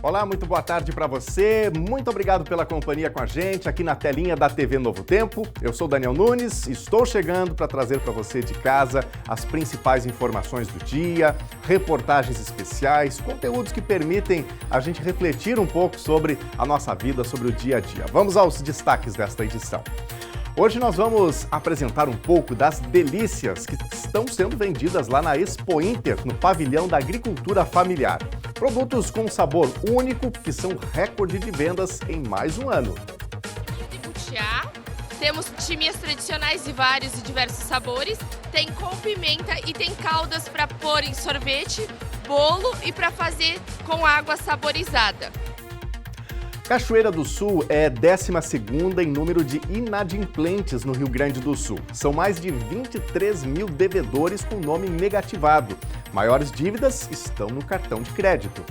Olá, muito boa tarde para você. Muito obrigado pela companhia com a gente aqui na telinha da TV Novo Tempo. Eu sou Daniel Nunes, estou chegando para trazer para você de casa as principais informações do dia, reportagens especiais, conteúdos que permitem a gente refletir um pouco sobre a nossa vida, sobre o dia a dia. Vamos aos destaques desta edição. Hoje nós vamos apresentar um pouco das delícias que estão sendo vendidas lá na Expo Inter, no pavilhão da agricultura familiar. Produtos com sabor único que são recorde de vendas em mais um ano. Temos timinhas tradicionais de vários e diversos sabores, tem com pimenta e tem caldas para pôr em sorvete, bolo e para fazer com água saborizada. Cachoeira do Sul é 12ª em número de inadimplentes no Rio Grande do Sul. São mais de 23 mil devedores com nome negativado. Maiores dívidas estão no cartão de crédito.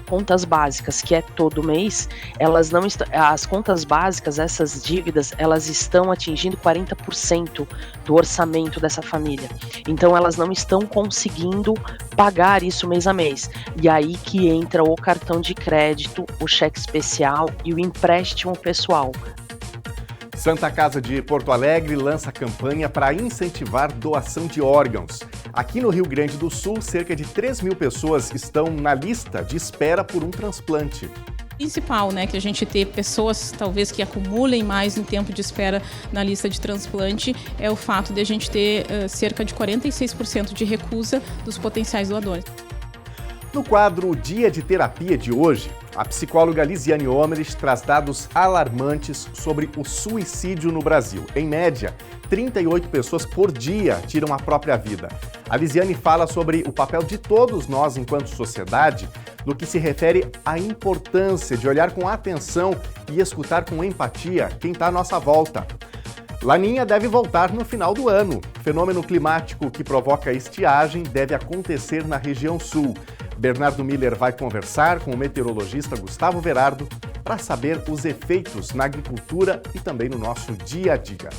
Contas básicas, que é todo mês, elas não estão, as contas básicas, essas dívidas, elas estão atingindo 40% do orçamento dessa família. Então elas não estão conseguindo pagar isso mês a mês. E aí que entra o cartão de crédito, o cheque especial e o empréstimo pessoal. Santa Casa de Porto Alegre lança campanha para incentivar doação de órgãos. Aqui no Rio Grande do Sul, cerca de 3 mil pessoas estão na lista de espera por um transplante. Principal, que a gente ter pessoas talvez que acumulem mais em tempo de espera na lista de transplante é o fato de a gente ter cerca de 46% de recusa dos potenciais doadores. No quadro Dia de Terapia de hoje, a psicóloga Lisiane Omerich traz dados alarmantes sobre o suicídio no Brasil. Em média, 38 pessoas por dia tiram a própria vida. A Lisiane fala sobre o papel de todos nós enquanto sociedade no que se refere à importância de olhar com atenção e escutar com empatia quem está à nossa volta. Laninha deve voltar no final do ano. O fenômeno climático que provoca estiagem deve acontecer na região sul. Bernardo Miller vai conversar com o meteorologista Gustavo Verardo para saber os efeitos na agricultura e também no nosso dia a dia.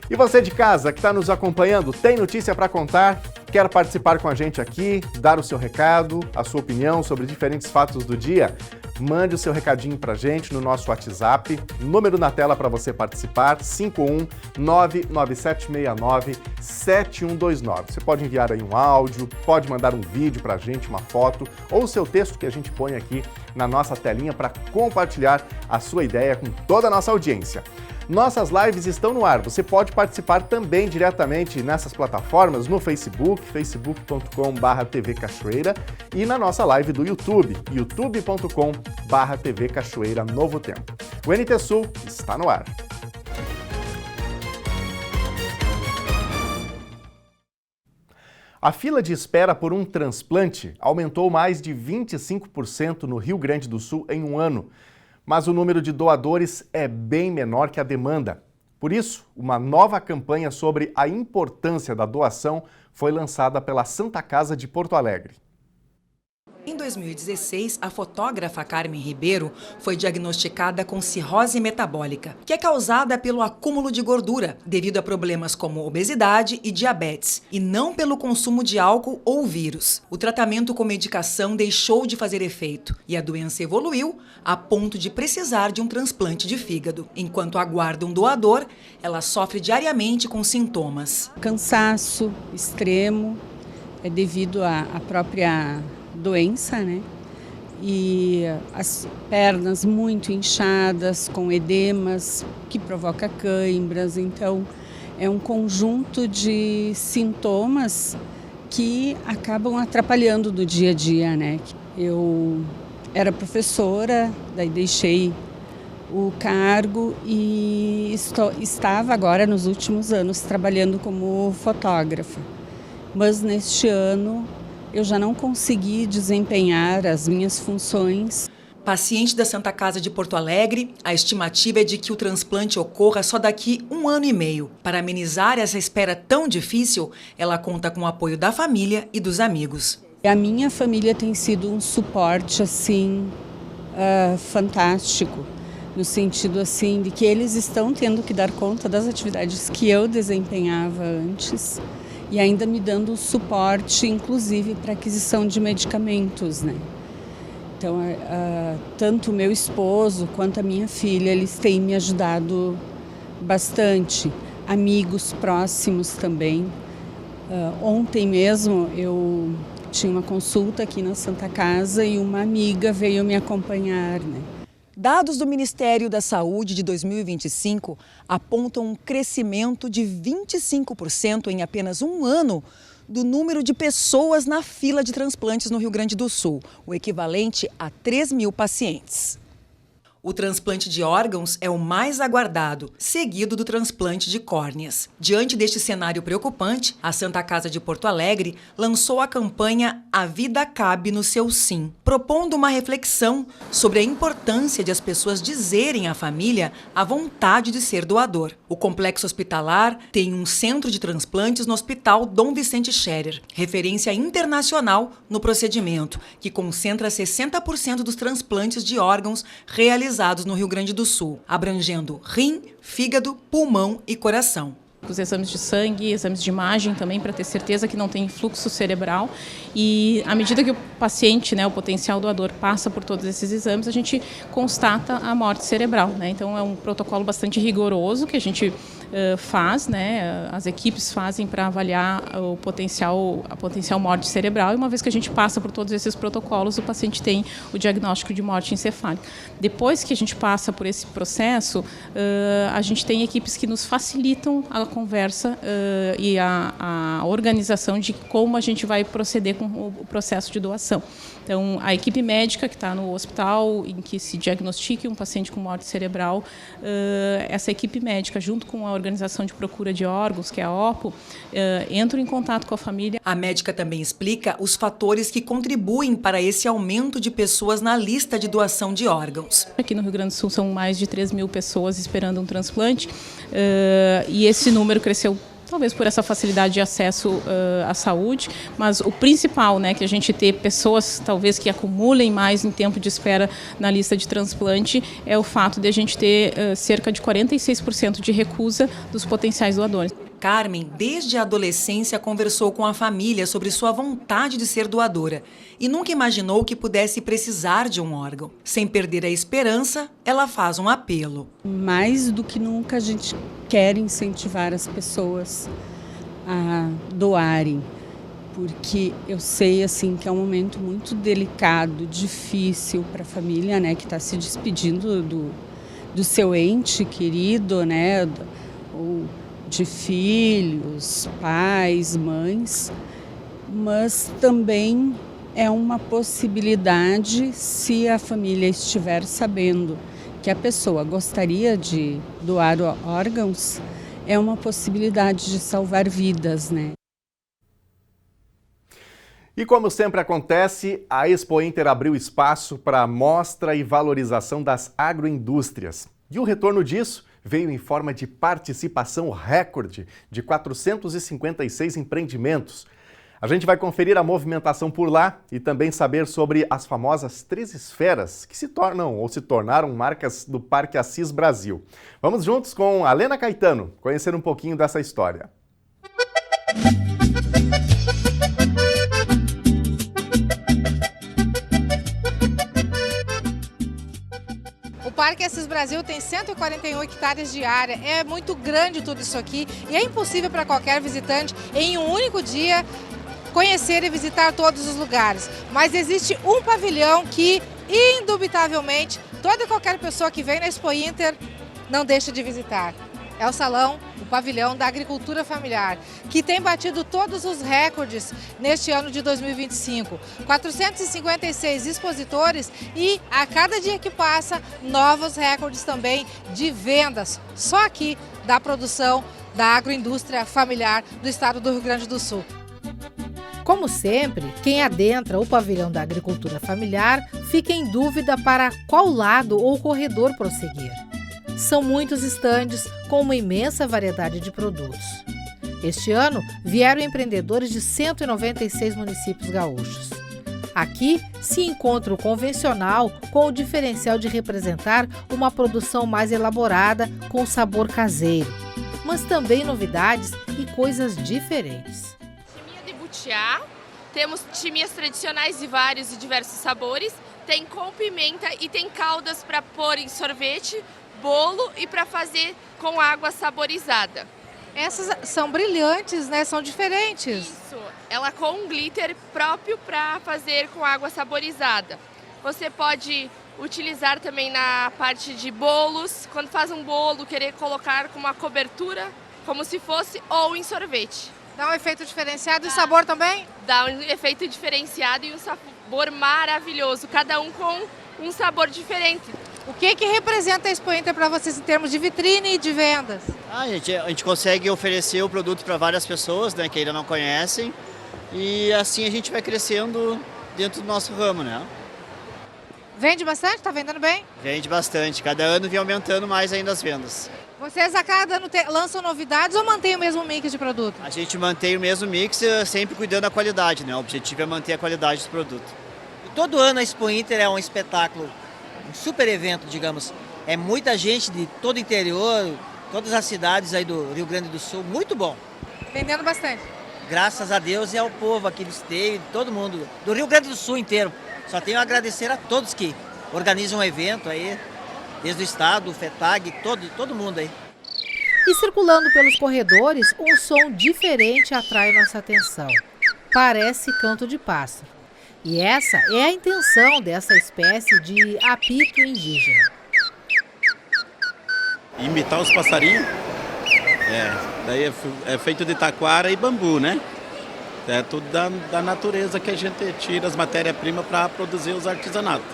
E você de casa que está nos acompanhando, tem notícia para contar? Quer participar com a gente aqui, dar o seu recado, a sua opinião sobre diferentes fatos do dia? Mande o seu recadinho para a gente no nosso WhatsApp, número na tela para você participar, 51997697129. Você pode enviar aí um áudio, pode mandar um vídeo para a gente, uma foto, ou o seu texto que a gente põe aqui na nossa telinha para compartilhar a sua ideia com toda a nossa audiência. Nossas lives estão no ar, você pode participar também diretamente nessas plataformas, no Facebook, facebook.com/TV Cachoeira e na nossa live do YouTube, youtube.com/TV Cachoeira Novo Tempo. O NT Sul está no ar. A fila de espera por um transplante aumentou mais de 25% no Rio Grande do Sul em um ano. Mas o número de doadores é bem menor que a demanda. Por isso, uma nova campanha sobre a importância da doação foi lançada pela Santa Casa de Porto Alegre. Em 2016, a fotógrafa Carmen Ribeiro foi diagnosticada com cirrose metabólica, que é causada pelo acúmulo de gordura, devido a problemas como obesidade e diabetes, e não pelo consumo de álcool ou vírus. O tratamento com medicação deixou de fazer efeito e a doença evoluiu a ponto de precisar de um transplante de fígado. Enquanto aguarda um doador, ela sofre diariamente com sintomas. Cansaço extremo, é devido à própria doença, E as pernas muito inchadas, com edemas, que provoca cãibras. Então, é um conjunto de sintomas que acabam atrapalhando do dia a dia, Eu era professora, daí deixei o cargo e estava agora, nos últimos anos, trabalhando como fotógrafa. Mas neste ano eu já não consegui desempenhar as minhas funções. Paciente da Santa Casa de Porto Alegre, a estimativa é de que o transplante ocorra só daqui 1 ano e meio. Para amenizar essa espera tão difícil, ela conta com o apoio da família e dos amigos. A minha família tem sido um suporte, fantástico, no sentido, de que eles estão tendo que dar conta das atividades que eu desempenhava antes e ainda me dando suporte, inclusive, para aquisição de medicamentos, Então, tanto o meu esposo quanto a minha filha, eles têm me ajudado bastante. Amigos próximos também. Ontem mesmo eu tinha uma consulta aqui na Santa Casa e uma amiga veio me acompanhar, né? Dados do Ministério da Saúde de 2025 apontam um crescimento de 25% em apenas um ano do número de pessoas na fila de transplantes no Rio Grande do Sul, o equivalente a 3.000 pacientes. O transplante de órgãos é o mais aguardado, seguido do transplante de córneas. Diante deste cenário preocupante, a Santa Casa de Porto Alegre lançou a campanha A Vida Cabe no Seu Sim, propondo uma reflexão sobre a importância de as pessoas dizerem à família a vontade de ser doador. O complexo hospitalar tem um centro de transplantes no Hospital Dom Vicente Scherer, referência internacional no procedimento, que concentra 60% dos transplantes de órgãos realizados no Rio Grande do Sul, abrangendo rim, fígado, pulmão e coração. Os exames de sangue, exames de imagem também, para ter certeza que não tem fluxo cerebral. E à medida que o paciente, o potencial doador, passa por todos esses exames, a gente constata a morte cerebral, né? Então é um protocolo bastante rigoroso que a gente faz, as equipes fazem para avaliar a potencial morte cerebral, e uma vez que a gente passa por todos esses protocolos, o paciente tem o diagnóstico de morte encefálica. Depois que a gente passa por esse processo, a gente tem equipes que nos facilitam a conversa e a organização de como a gente vai proceder com o processo de doação. Então, a equipe médica que está no hospital em que se diagnostique um paciente com morte cerebral, essa equipe médica, junto com a Organização de Procura de Órgãos, que é a OPO, entra em contato com a família. A médica também explica os fatores que contribuem para esse aumento de pessoas na lista de doação de órgãos. Aqui no Rio Grande do Sul são mais de 3.000 pessoas esperando um transplante, e esse número cresceu talvez por essa facilidade de acesso à saúde, mas o principal, que a gente ter pessoas talvez que acumulem mais em tempo de espera na lista de transplante, é o fato de a gente ter cerca de 46% de recusa dos potenciais doadores. Carmen, desde a adolescência, conversou com a família sobre sua vontade de ser doadora e nunca imaginou que pudesse precisar de um órgão. Sem perder a esperança, ela faz um apelo. Mais do que nunca a gente quer incentivar as pessoas a doarem, porque eu sei que é um momento muito delicado, difícil para a família, que está se despedindo do seu ente querido, ou de filhos, pais, mães, mas também é uma possibilidade, se a família estiver sabendo que a pessoa gostaria de doar órgãos, é uma possibilidade de salvar vidas, E como sempre acontece, a Expo Inter abriu espaço para a mostra e valorização das agroindústrias. E o retorno disso veio em forma de participação recorde de 456 empreendimentos. A gente vai conferir a movimentação por lá e também saber sobre as famosas 3 esferas que se tornaram marcas do Parque Assis Brasil. Vamos juntos com a Lena Caetano conhecer um pouquinho dessa história. O Parque Assis Brasil tem 141 hectares de área, é muito grande tudo isso aqui e é impossível para qualquer visitante em um único dia conhecer e visitar todos os lugares. Mas existe um pavilhão que, indubitavelmente, toda e qualquer pessoa que vem na Expo Inter não deixa de visitar. É o salão, o pavilhão da agricultura familiar, que tem batido todos os recordes neste ano de 2025. 456 expositores e, a cada dia que passa, novos recordes também de vendas, só aqui da produção da agroindústria familiar do estado do Rio Grande do Sul. Como sempre, quem adentra o pavilhão da agricultura familiar fica em dúvida para qual lado ou corredor prosseguir. São muitos estandes com uma imensa variedade de produtos. Este ano, vieram empreendedores de 196 municípios gaúchos. Aqui se encontra o convencional com o diferencial de representar uma produção mais elaborada com sabor caseiro, mas também novidades e coisas diferentes. Chiminha de butiá, temos chimias tradicionais de vários e diversos sabores, tem com pimenta e tem caldas para pôr em sorvete, bolo e para fazer com água saborizada. Essas são brilhantes, né? São diferentes. Isso, ela com um glitter próprio para fazer com água saborizada. Você pode utilizar também na parte de bolos, quando faz um bolo, querer colocar com uma cobertura, como se fosse, ou em sorvete. Dá um efeito diferenciado e sabor também? Dá um efeito diferenciado e um sabor maravilhoso, cada um com um sabor diferente. O que representa a Expo Inter para vocês em termos de vitrine e de vendas? A gente consegue oferecer o produto para várias pessoas, né, que ainda não conhecem, e assim a gente vai crescendo dentro do nosso ramo, né? Vende bastante? Está vendendo bem? Vende bastante, cada ano vem aumentando mais ainda as vendas. Vocês a cada ano lançam novidades ou mantêm o mesmo mix de produto? A gente mantém o mesmo mix, sempre cuidando da qualidade, né? O objetivo é manter a qualidade do produto. Todo ano a Expo Inter é um espetáculo, um super evento, digamos. É muita gente de todo o interior, todas as cidades aí do Rio Grande do Sul, muito bom. Vendendo bastante. Graças a Deus e ao povo aqui do Esteio, todo mundo, do Rio Grande do Sul inteiro. Só tenho a agradecer a todos que organizam o evento aí, desde o Estado, o FETAG, todo mundo aí. E circulando pelos corredores, um som diferente atrai nossa atenção. Parece canto de pássaro. E essa é a intenção dessa espécie de apito indígena. Imitar os passarinhos. Daí é feito de taquara e bambu, né? É tudo da natureza que a gente tira as matérias-primas para produzir os artesanatos.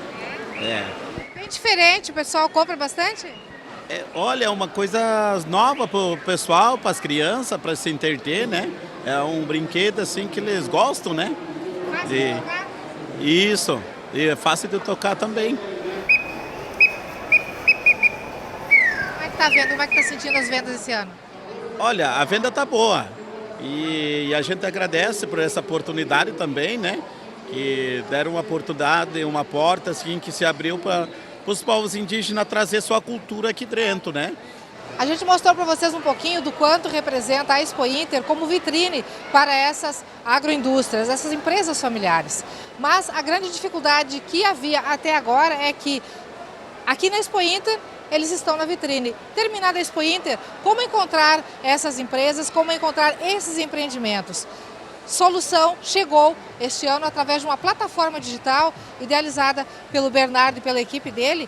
Bem diferente, o pessoal compra bastante? Olha, é uma coisa nova para o pessoal, para as crianças, para se entreter, né? É um brinquedo assim que eles gostam, né? Fácil de tocar? Isso, e é fácil de tocar também. Como é que tá vendo? Como é que tá sentindo as vendas esse ano? Olha, a venda tá boa e a gente agradece por essa oportunidade também, né? Que deram uma oportunidade, uma porta assim que se abriu para os povos indígenas trazer sua cultura aqui dentro, né? A gente mostrou para vocês um pouquinho do quanto representa a Expo Inter como vitrine para essas agroindústrias, essas empresas familiares. Mas a grande dificuldade que havia até agora é que aqui na Expo Inter eles estão na vitrine. Terminada a Expo Inter, como encontrar essas empresas, como encontrar esses empreendimentos? Solução chegou este ano através de uma plataforma digital idealizada pelo Bernardo e pela equipe dele.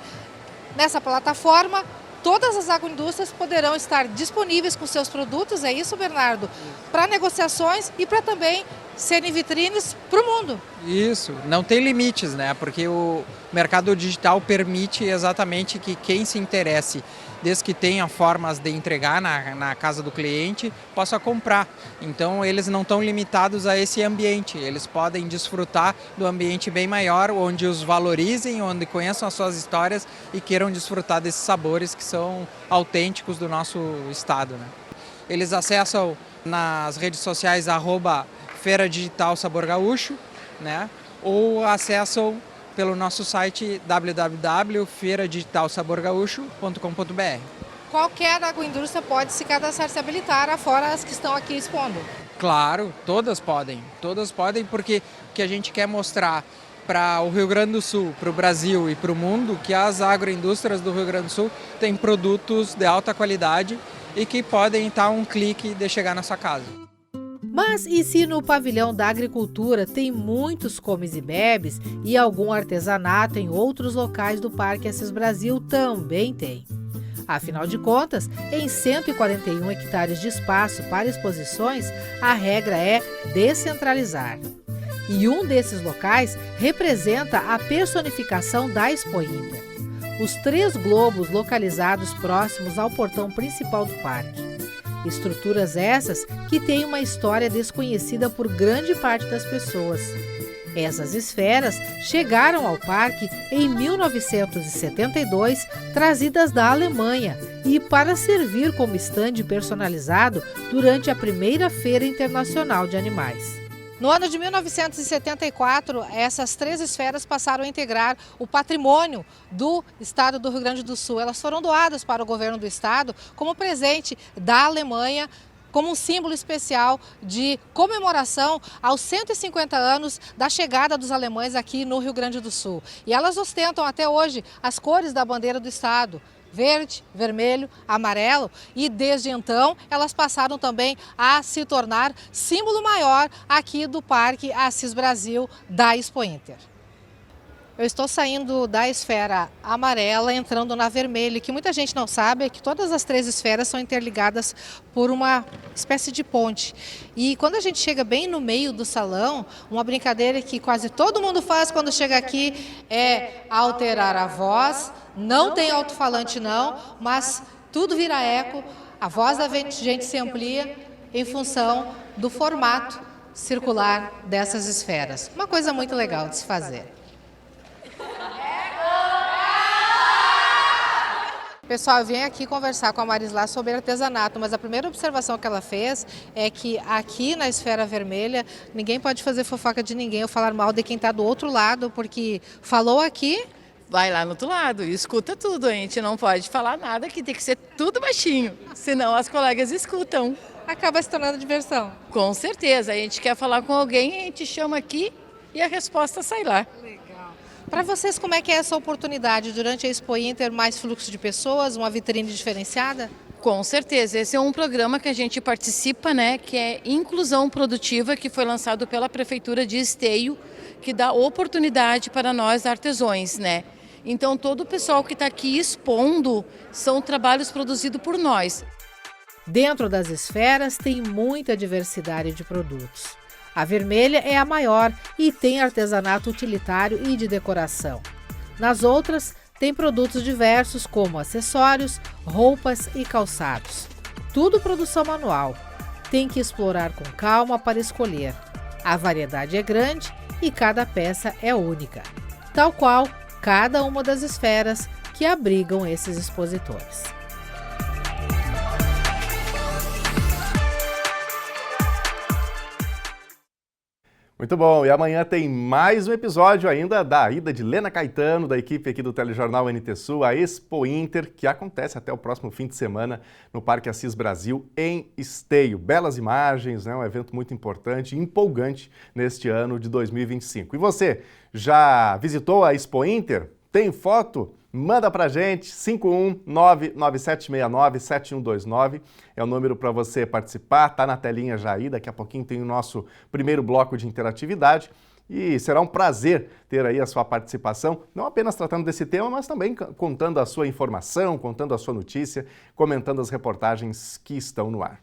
Nessa plataforma, todas as agroindústrias poderão estar disponíveis com seus produtos, é isso, Bernardo? Para negociações e para também serem vitrines para o mundo. Isso, não tem limites, né? Porque o mercado digital permite exatamente que quem se interesse, desde que tenha formas de entregar na casa do cliente, possa comprar. Então eles não estão limitados a esse ambiente, eles podem desfrutar do ambiente bem maior, onde os valorizem, onde conheçam as suas histórias e queiram desfrutar desses sabores que são autênticos do nosso estado, né? Eles acessam nas redes sociais @Feira Digital Sabor Gaúcho, né? Ou acessam pelo nosso site www.feiradigitalsaborgaúcho.com.br. Qualquer agroindústria pode se cadastrar, se habilitar, afora as que estão aqui expondo. Claro, todas podem porque o que a gente quer mostrar para o Rio Grande do Sul, para o Brasil e para o mundo, que as agroindústrias do Rio Grande do Sul têm produtos de alta qualidade e que podem estar a um clique de chegar na sua casa. Mas e se no pavilhão da agricultura tem muitos comes e bebes e algum artesanato em outros locais do Parque Assis Brasil também tem? Afinal de contas, em 141 hectares de espaço para exposições, a regra é descentralizar. E um desses locais representa a personificação da Expo Inter. Os 3 globos localizados próximos ao portão principal do parque. Estruturas essas que têm uma história desconhecida por grande parte das pessoas. Essas esferas chegaram ao parque em 1972, trazidas da Alemanha, e para servir como estande personalizado durante a primeira Feira Internacional de Animais. No ano de 1974, essas 3 esferas passaram a integrar o patrimônio do estado do Rio Grande do Sul. Elas foram doadas para o governo do estado como presente da Alemanha como um símbolo especial de comemoração aos 150 anos da chegada dos alemães aqui no Rio Grande do Sul. E elas ostentam até hoje as cores da bandeira do estado: verde, vermelho, amarelo, e desde então elas passaram também a se tornar símbolo maior aqui do Parque Assis Brasil da Expo Inter. Eu estou saindo da esfera amarela, entrando na vermelha, que muita gente não sabe é que todas as 3 esferas são interligadas por uma espécie de ponte. E quando a gente chega bem no meio do salão, uma brincadeira que quase todo mundo faz quando chega aqui é alterar a voz. Não tem alto-falante não, mas tudo vira eco, a voz da gente se amplia em função do formato circular dessas esferas. Uma coisa muito legal de se fazer. Pessoal, eu vim aqui conversar com a Marislá sobre artesanato, mas a primeira observação que ela fez é que aqui na esfera vermelha ninguém pode fazer fofoca de ninguém ou falar mal de quem está do outro lado, porque falou aqui... Vai lá no outro lado e escuta tudo, a gente não pode falar nada, que tem que ser tudo baixinho, senão as colegas escutam. Acaba se tornando diversão. Com certeza, a gente quer falar com alguém, a gente chama aqui e a resposta sai lá. Para vocês, como é que é essa oportunidade durante a Expo Inter, mais fluxo de pessoas, uma vitrine diferenciada? Com certeza, esse é um programa que a gente participa, né, que é Inclusão Produtiva, que foi lançado pela Prefeitura de Esteio, que dá oportunidade para nós artesãos, né? Então todo o pessoal que está aqui expondo são trabalhos produzidos por nós. Dentro das esferas tem muita diversidade de produtos. A vermelha é a maior e tem artesanato utilitário e de decoração. Nas outras, tem produtos diversos como acessórios, roupas e calçados. Tudo produção manual. Tem que explorar com calma para escolher. A variedade é grande e cada peça é única, tal qual cada uma das esferas que abrigam esses expositores. Muito bom, e amanhã tem mais um episódio ainda da ida de Lena Caetano, da equipe aqui do Telejornal NT Sul, a Expo Inter, que acontece até o próximo fim de semana no Parque Assis Brasil, em Esteio. Belas imagens, né? Um evento muito importante e empolgante neste ano de 2025. E você, já visitou a Expo Inter? Tem foto? Manda pra gente, 51997697129 é o número para você participar, tá na telinha já aí, daqui a pouquinho tem o nosso primeiro bloco de interatividade e será um prazer ter aí a sua participação, não apenas tratando desse tema, mas também contando a sua informação, contando a sua notícia, comentando as reportagens que estão no ar.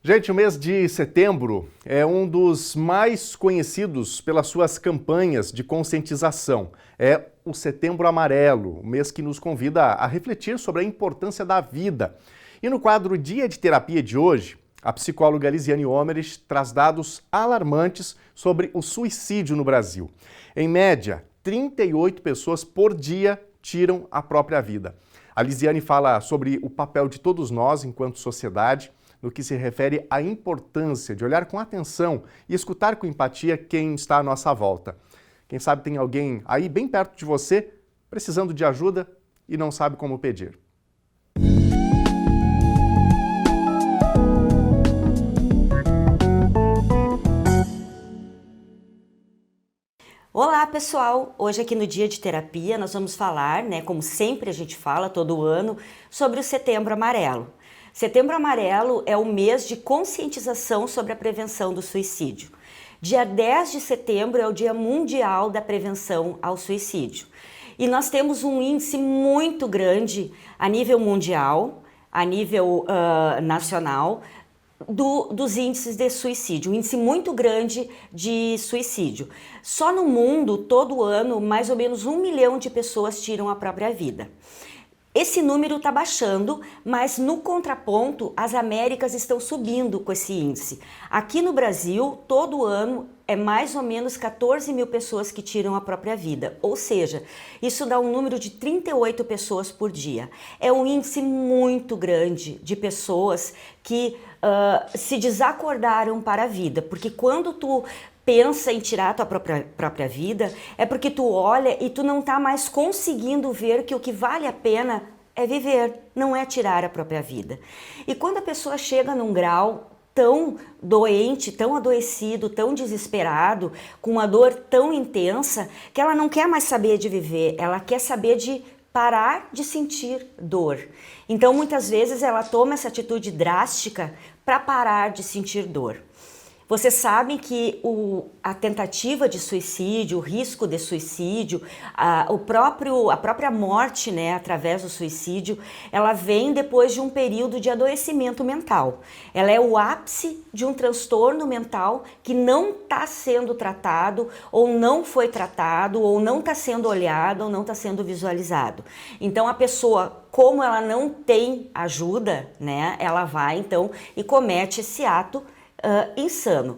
Gente, o mês de setembro é um dos mais conhecidos pelas suas campanhas de conscientização. É o Setembro Amarelo, o mês que nos convida a refletir sobre a importância da vida. E no quadro Dia de Terapia de hoje, a psicóloga Lisiane Omerich traz dados alarmantes sobre o suicídio no Brasil. Em média, 38 pessoas por dia tiram a própria vida. A Lisiane fala sobre o papel de todos nós enquanto sociedade, no que se refere à importância de olhar com atenção e escutar com empatia quem está à nossa volta. Quem sabe tem alguém aí bem perto de você, precisando de ajuda e não sabe como pedir. Olá pessoal, hoje aqui no Dia de Terapia nós vamos falar, como sempre a gente fala todo ano, sobre o Setembro Amarelo. Setembro Amarelo é o mês de conscientização sobre a prevenção do suicídio. Dia 10 de setembro é o Dia Mundial da Prevenção ao Suicídio. E nós temos um índice muito grande a nível mundial, a nível nacional, dos índices de suicídio, um índice muito grande de suicídio. Só no mundo, todo ano, mais ou menos 1 milhão de pessoas tiram a própria vida. Esse número está baixando, mas no contraponto, as Américas estão subindo com esse índice. Aqui no Brasil, todo ano, é mais ou menos 14 mil pessoas que tiram a própria vida. Ou seja, isso dá um número de 38 pessoas por dia. É um índice muito grande de pessoas que se desacordaram para a vida, porque quando tu pensa em tirar a tua própria vida, é porque tu olha e tu não tá mais conseguindo ver que o que vale a pena é viver, não é tirar a própria vida. E quando a pessoa chega num grau tão doente, tão adoecido, tão desesperado, com uma dor tão intensa, que ela não quer mais saber de viver, ela quer saber de parar de sentir dor. Então, muitas vezes, ela toma essa atitude drástica para parar de sentir dor. Vocês sabem que a tentativa de suicídio, o risco de suicídio, a própria morte, né, através do suicídio, ela vem depois de um período de adoecimento mental. Ela é o ápice de um transtorno mental que não está sendo tratado, ou não foi tratado, ou não está sendo olhado, ou não está sendo visualizado. Então, a pessoa, como ela não tem ajuda, né, ela vai então e comete esse ato insano.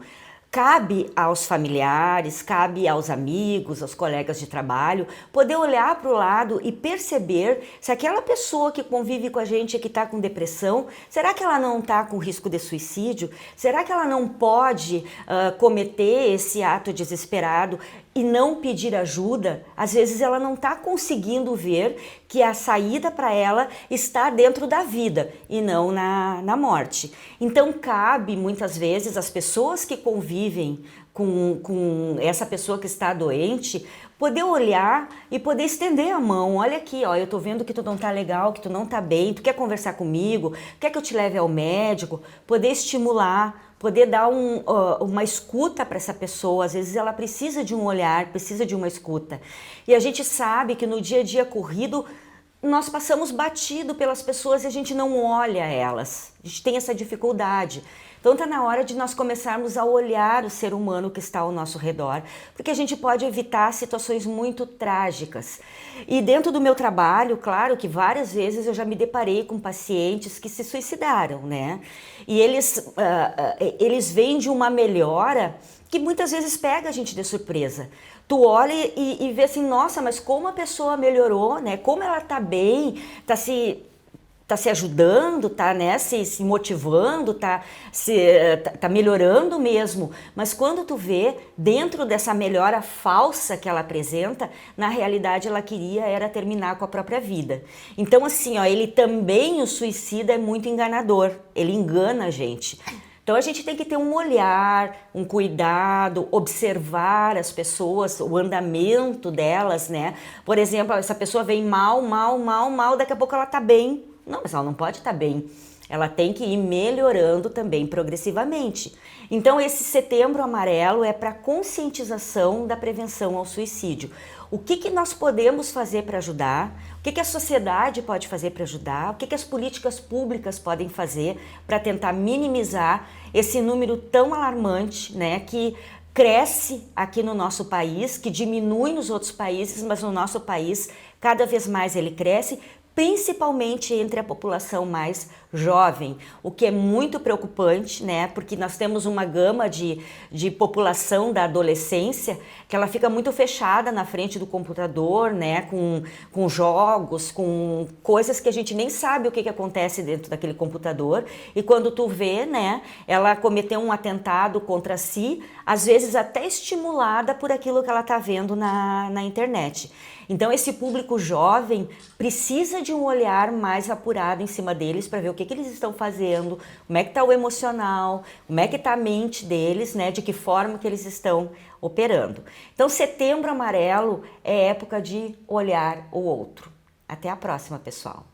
Cabe aos familiares, cabe aos amigos, aos colegas de trabalho, poder olhar para o lado e perceber se aquela pessoa que convive com a gente, que está com depressão, será que ela não está com risco de suicídio? Será que ela não pode cometer esse ato desesperado e não pedir ajuda? Às vezes ela não está conseguindo ver que a saída para ela está dentro da vida e não na morte. Então cabe muitas vezes às pessoas que convivem com essa pessoa que está doente, poder olhar e poder estender a mão. Olha aqui, ó, eu tô vendo que tu não tá legal, que tu não tá bem, tu quer conversar comigo, quer que eu te leve ao médico? Poder estimular, poder dar uma escuta para essa pessoa. Às vezes ela precisa de um olhar, precisa de uma escuta. E a gente sabe que no dia a dia corrido, nós passamos batido pelas pessoas e a gente não olha elas. A gente tem essa dificuldade. Então está na hora de nós começarmos a olhar o ser humano que está ao nosso redor, porque a gente pode evitar situações muito trágicas. E dentro do meu trabalho, claro que várias vezes eu já me deparei com pacientes que se suicidaram, né? E eles vêm de uma melhora que muitas vezes pega a gente de surpresa. Tu olha e vê assim, nossa, mas como a pessoa melhorou, né? Como ela tá bem, tá se ajudando, tá, né, se motivando, tá melhorando mesmo. Mas quando tu vê, dentro dessa melhora falsa que ela apresenta, na realidade ela queria era terminar com a própria vida. Então assim, ó, ele também, o suicida, é muito enganador, ele engana a gente. Então a gente tem que ter um olhar, um cuidado, observar as pessoas, o andamento delas, né? Por exemplo, essa pessoa vem mal, daqui a pouco ela tá bem. Não, mas ela não pode estar bem. Ela tem que ir melhorando também progressivamente. Então esse Setembro Amarelo é para conscientização da prevenção ao suicídio. O que nós podemos fazer para ajudar? O que a sociedade pode fazer para ajudar? O que as políticas públicas podem fazer para tentar minimizar esse número tão alarmante, né, que cresce aqui no nosso país, que diminui nos outros países, mas no nosso país cada vez mais ele cresce, principalmente entre a população mais jovem, o que é muito preocupante, né? Porque nós temos uma gama de população da adolescência que ela fica muito fechada na frente do computador, né? Com jogos, com coisas que a gente nem sabe o que acontece dentro daquele computador, e quando tu vê, né? Ela cometeu um atentado contra si, às vezes até estimulada por aquilo que ela está vendo na internet. Então esse público jovem precisa de um olhar mais apurado em cima deles para ver o que eles estão fazendo, como é que está o emocional, como é que está a mente deles, né, de que forma que eles estão operando. Então Setembro Amarelo é época de olhar o outro. Até a próxima, pessoal.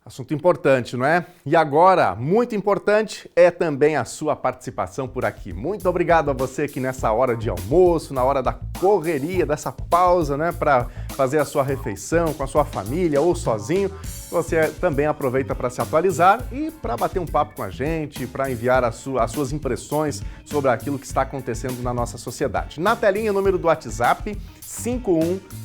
Assunto importante, não é? E agora, muito importante, é também a sua participação por aqui. Muito obrigado a você que nessa hora de almoço, na hora da correria, dessa pausa, né, para fazer a sua refeição com a sua família ou sozinho. Você também aproveita para se atualizar e para bater um papo com a gente, para enviar as suas impressões sobre aquilo que está acontecendo na nossa sociedade. Na telinha, o número do WhatsApp,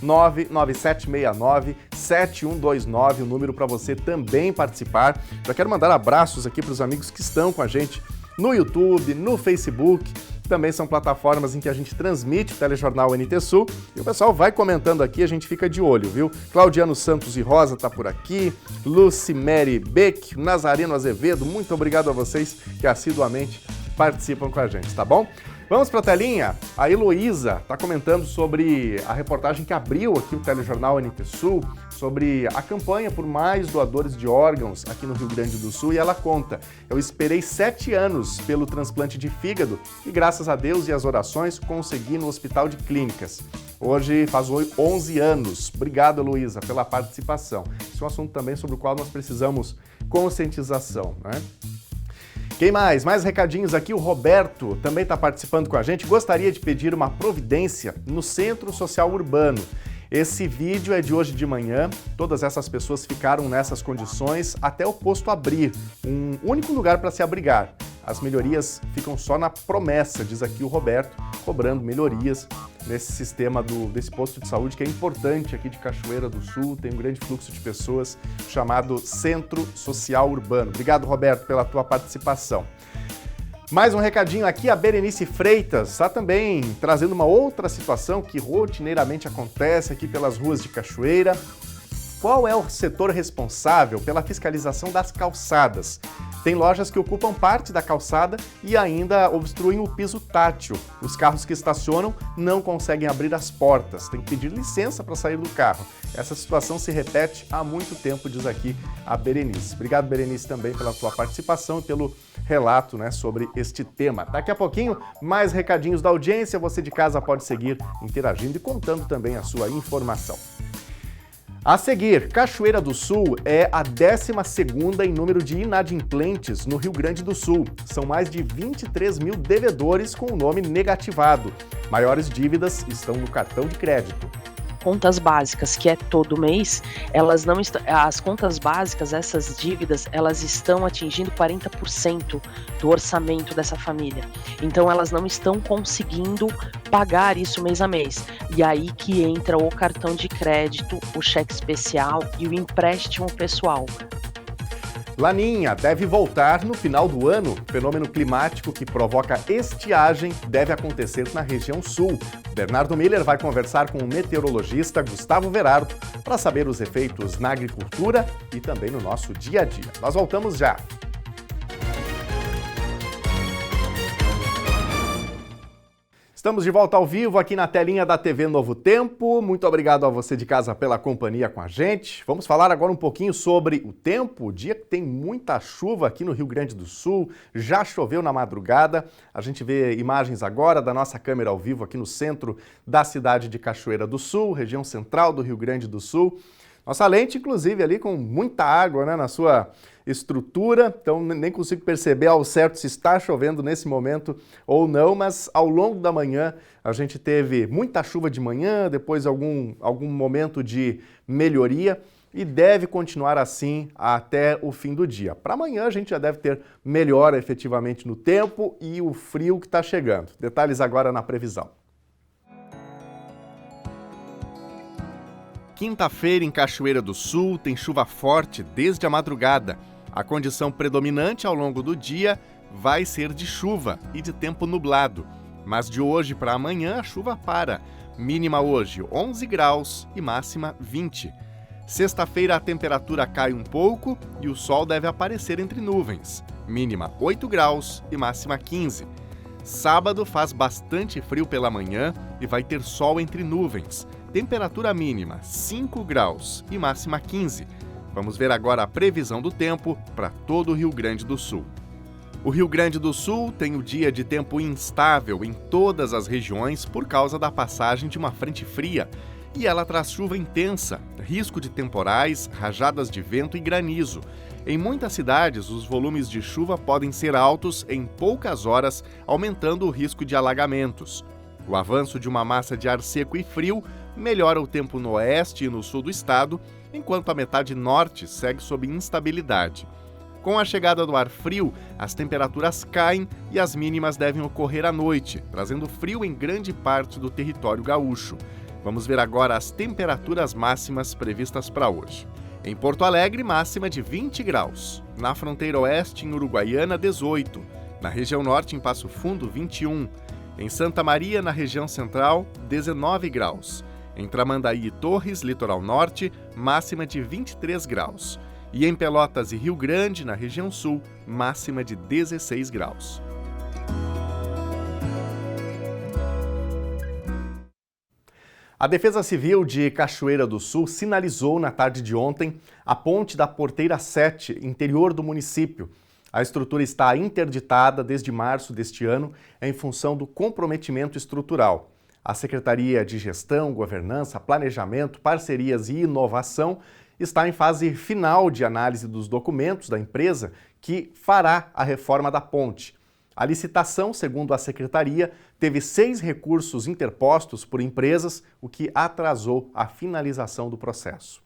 51997697129, o número para você também participar. Já quero mandar abraços aqui para os amigos que estão com a gente no YouTube, no Facebook. Também são plataformas em que a gente transmite o Telejornal NT Sul. E o pessoal vai comentando aqui, a gente fica de olho, viu? Claudiano Santos e Rosa tá por aqui, Lucimere Beck, Nazareno Azevedo, muito obrigado a vocês que assiduamente participam com a gente, tá bom? Vamos para a telinha? A Heloísa está comentando sobre a reportagem que abriu aqui o Telejornal NT Sul, sobre a campanha por mais doadores de órgãos aqui no Rio Grande do Sul, e ela conta: eu esperei 7 anos pelo transplante de fígado e graças a Deus e às orações consegui no Hospital de Clínicas. Hoje faz 11 anos. Obrigado, Heloísa, pela participação. Esse é um assunto também sobre o qual nós precisamos conscientização, né? Quem mais? Mais recadinhos aqui. O Roberto também está participando com a gente. Gostaria de pedir uma providência no Centro Social Urbano. Esse vídeo é de hoje de manhã. Todas essas pessoas ficaram nessas condições até o posto abrir. Um único lugar para se abrigar. As melhorias ficam só na promessa, diz aqui o Roberto, cobrando melhorias nesse sistema desse posto de saúde que é importante aqui de Cachoeira do Sul, tem um grande fluxo de pessoas, chamado Centro Social Urbano. Obrigado, Roberto, pela tua participação. Mais um recadinho aqui, a Berenice Freitas está também trazendo uma outra situação que rotineiramente acontece aqui pelas ruas de Cachoeira. Qual é o setor responsável pela fiscalização das calçadas? Tem lojas que ocupam parte da calçada e ainda obstruem o piso tátil. Os carros que estacionam não conseguem abrir as portas, tem que pedir licença para sair do carro. Essa situação se repete há muito tempo, diz aqui a Berenice. Obrigado, Berenice, também pela tua participação e pelo relato, né, sobre este tema. Daqui a pouquinho, mais recadinhos da audiência. Você de casa pode seguir interagindo e contando também a sua informação. A seguir, Cachoeira do Sul é a 12ª em número de inadimplentes no Rio Grande do Sul. São mais de 23 mil devedores com o nome negativado. Maiores dívidas estão no cartão de crédito. Contas básicas, que é todo mês, elas não estão, as contas básicas, essas dívidas, elas estão atingindo 40% do orçamento dessa família. Então elas não estão conseguindo pagar isso mês a mês. E aí que entra o cartão de crédito, o cheque especial e o empréstimo pessoal. Laninha deve voltar no final do ano. O fenômeno climático que provoca estiagem deve acontecer na região sul. Bernardo Miller vai conversar com o meteorologista Gustavo Verardo para saber os efeitos na agricultura e também no nosso dia a dia. Nós voltamos já. Estamos de volta ao vivo aqui na telinha da TV Novo Tempo. Muito obrigado a você de casa pela companhia com a gente. Vamos falar agora um pouquinho sobre o tempo. O dia que tem muita chuva aqui no Rio Grande do Sul. Já choveu na madrugada. A gente vê imagens agora da nossa câmera ao vivo aqui no centro da cidade de Cachoeira do Sul, região central do Rio Grande do Sul. Nossa lente, inclusive, ali com muita água, né, na sua estrutura, então nem consigo perceber ao certo se está chovendo nesse momento ou não, mas ao longo da manhã a gente teve muita chuva de manhã, depois algum momento de melhoria e deve continuar assim até o fim do dia. Para amanhã a gente já deve ter melhora efetivamente no tempo e o frio que está chegando. Detalhes agora na previsão. Quinta-feira em Cachoeira do Sul tem chuva forte desde a madrugada. A condição predominante ao longo do dia vai ser de chuva e de tempo nublado. Mas de hoje para amanhã a chuva para. Mínima hoje 11 graus e máxima 20. Sexta-feira a temperatura cai um pouco e o sol deve aparecer entre nuvens. Mínima 8 graus e máxima 15. Sábado faz bastante frio pela manhã e vai ter sol entre nuvens. Temperatura mínima 5 graus e máxima 15. Vamos ver agora a previsão do tempo para todo o Rio Grande do Sul. O Rio Grande do Sul tem o dia de tempo instável em todas as regiões por causa da passagem de uma frente fria. E ela traz chuva intensa, risco de temporais, rajadas de vento e granizo. Em muitas cidades, os volumes de chuva podem ser altos em poucas horas, aumentando o risco de alagamentos. O avanço de uma massa de ar seco e frio melhora o tempo no oeste e no sul do estado, enquanto a metade norte segue sob instabilidade. Com a chegada do ar frio, as temperaturas caem e as mínimas devem ocorrer à noite, trazendo frio em grande parte do território gaúcho. Vamos ver agora as temperaturas máximas previstas para hoje. Em Porto Alegre, máxima de 20 graus. Na fronteira oeste, em Uruguaiana, 18. Na região norte, em Passo Fundo, 21. Em Santa Maria, na região central, 19 graus. Em Tramandaí e Torres, litoral norte, máxima de 23 graus. E em Pelotas e Rio Grande, na região sul, máxima de 16 graus. A Defesa Civil de Cachoeira do Sul sinalizou na tarde de ontem a ponte da Porteira 7, interior do município. A estrutura está interditada desde março deste ano em função do comprometimento estrutural. A Secretaria de Gestão, Governança, Planejamento, Parcerias e Inovação está em fase final de análise dos documentos da empresa que fará a reforma da ponte. A licitação, segundo a Secretaria, teve 6 recursos interpostos por empresas, o que atrasou a finalização do processo.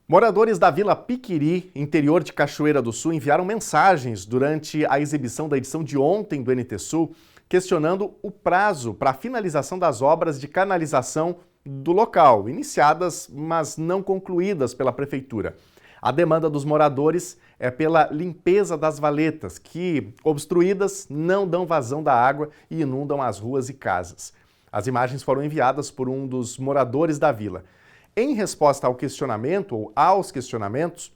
Moradores da Vila Piquiri, interior de Cachoeira do Sul, enviaram mensagens durante a exibição da edição de ontem do NT Sul, questionando o prazo para a finalização das obras de canalização do local, iniciadas, mas não concluídas pela Prefeitura. A demanda dos moradores é pela limpeza das valetas, que, obstruídas, não dão vazão da água e inundam as ruas e casas. As imagens foram enviadas por um dos moradores da vila. Em resposta ao questionamento, ou aos questionamentos,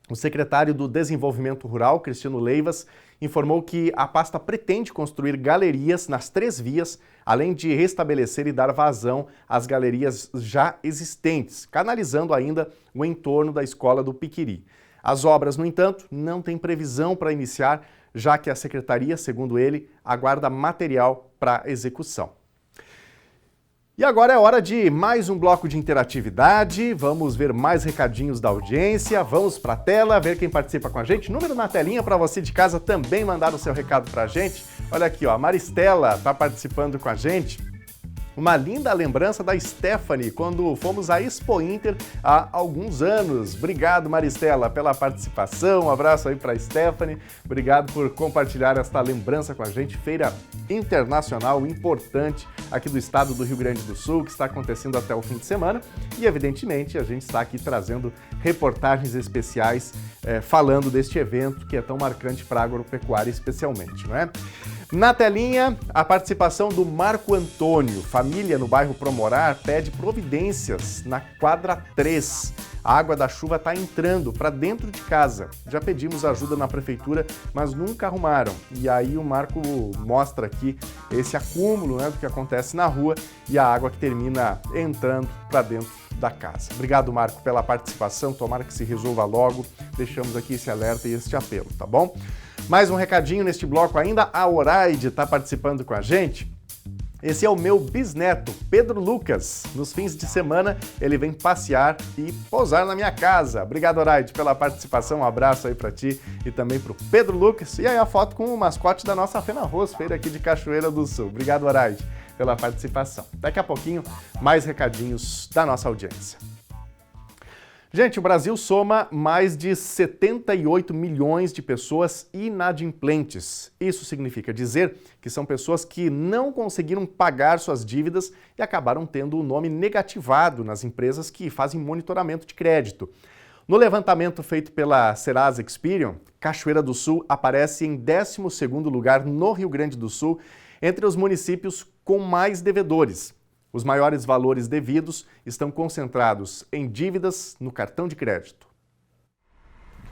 o secretário do Desenvolvimento Rural, Cristiano Leivas, informou que a pasta pretende construir galerias nas 3 vias, além de restabelecer e dar vazão às galerias já existentes, canalizando ainda o entorno da escola do Piquiri. As obras, no entanto, não têm previsão para iniciar, já que a secretaria, segundo ele, aguarda material para execução. E agora é hora de mais um bloco de interatividade, vamos ver mais recadinhos da audiência, vamos para a tela, ver quem participa com a gente. Número na telinha para você de casa também mandar o seu recado para a gente. Olha aqui, ó, a Maristela está participando com a gente. Uma linda lembrança da Stephanie, quando fomos à Expo Inter há alguns anos. Obrigado, Maristela, pela participação. Um abraço aí para a Stephanie. Obrigado por compartilhar esta lembrança com a gente. Feira internacional importante aqui do estado do Rio Grande do Sul, que está acontecendo até o fim de semana. E, evidentemente, a gente está aqui trazendo reportagens especiais falando deste evento que é tão marcante para a agropecuária especialmente, não é? Na telinha, a participação do Marco Antônio. Família no bairro Promorar pede providências na quadra 3. A água da chuva está entrando para dentro de casa. Já pedimos ajuda na prefeitura, mas nunca arrumaram. E aí o Marco mostra aqui esse acúmulo, né, do que acontece na rua e a água que termina entrando para dentro da casa. Obrigado, Marco, pela participação. Tomara que se resolva logo. Deixamos aqui esse alerta e este apelo, tá bom? Mais um recadinho neste bloco ainda, a Oraide está participando com a gente. Esse é o meu bisneto, Pedro Lucas. Nos fins de semana ele vem passear e pousar na minha casa. Obrigado, Oraide, pela participação. Um abraço aí para ti e também para o Pedro Lucas. E aí a foto com o mascote da nossa Fena Arroz, feira aqui de Cachoeira do Sul. Obrigado, Oraide, pela participação. Daqui a pouquinho, mais recadinhos da nossa audiência. Gente, o Brasil soma mais de 78 milhões de pessoas inadimplentes. Isso significa dizer que são pessoas que não conseguiram pagar suas dívidas e acabaram tendo o nome negativado nas empresas que fazem monitoramento de crédito. No levantamento feito pela Serasa Experian, Cachoeira do Sul aparece em 12º lugar no Rio Grande do Sul, entre os municípios com mais devedores. Os maiores valores devidos estão concentrados em dívidas no cartão de crédito.